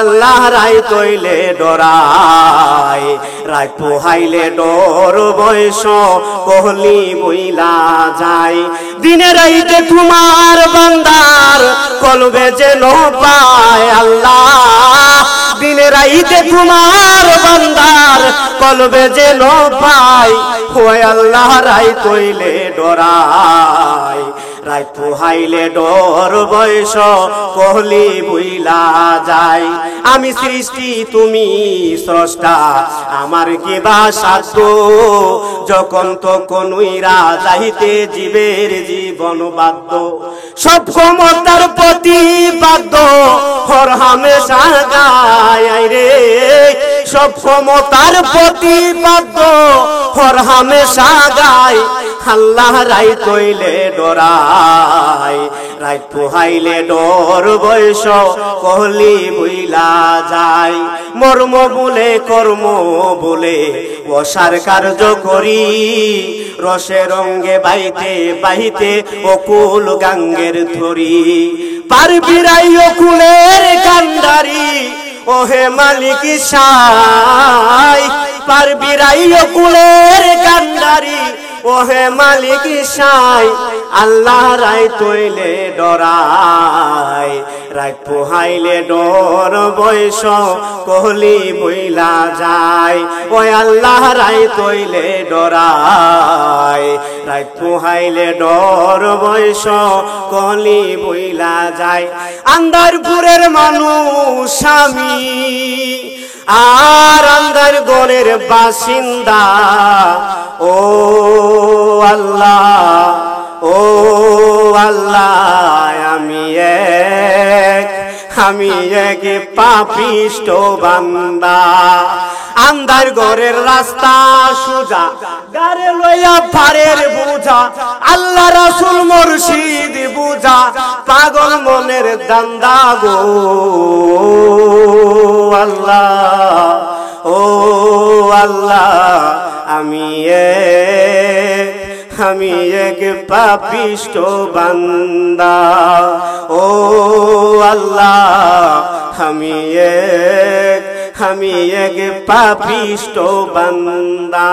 আল্লাহ রাই তৈলে ডরাই রাত পোহাইলে ডর বয়স কহলি বইলা যায় দিনে রাইতে তোমার বান্দার কলবে যেন পায় আল্লাহ দিনে রাইতে তোমার বান্দার কলবে যেন পায় ওই আল্লাহ রাই তৈলে ডরাই রাত পোহাইলে ডর বয়স কহলি বইলা যায় আমি সৃষ্টি তুমি স্রষ্টা আমার কি বা সাধ্য যখন তখন উইরা যাইতে জীবের জীবন বাধ্য সব ক্ষমতার প্রতিবাদ্য হর হামেশা গায় রে সব ক্ষমতার প্রতিবাদ্য হর হামেশা গায় আল্লাহ রাই তৈলে ডরাই রাত পোহাইলে ডর বয়স কহলি বইলা যায় মর্ম বলে কর্ম বলে অসার কার্য করি রসে রঙ্গে বাইতে বাইতে অকুল গাঙ্গের ধরি পারবিরাই অকুলের কান্ডারি ওহে মালিক সাই পারবিরাই অকুলের কান্ডারি ওহে মালিক সাই আল্লাহ রাই তৈলে ডরাই রাত পোহাইলে ডর বয়স কহলি বইলা যায় ওই আল্লাহ রাই তৈলে ডরাই রাত পোহাইলে ডর বয়স কহলি বইলা যায় আন্দারপুরের মানুষ আমি আর আন্দার গনের বাসিন্দা ও আল্লাহ আমি এক পাপিষ্ট বান্দা আন্দার ঘরের রাস্তা সোজা গারে লইয়া পারের বোঝা আল্লাহ রাসূল মুর্শিদ বুঝা পাগল মনের দান্দা গো আল্লাহ ও আল্লাহ আমি এক পাপিষ্ট বান্দা ও আল্লাহ আমি এক পাপিষ্ট বান্দা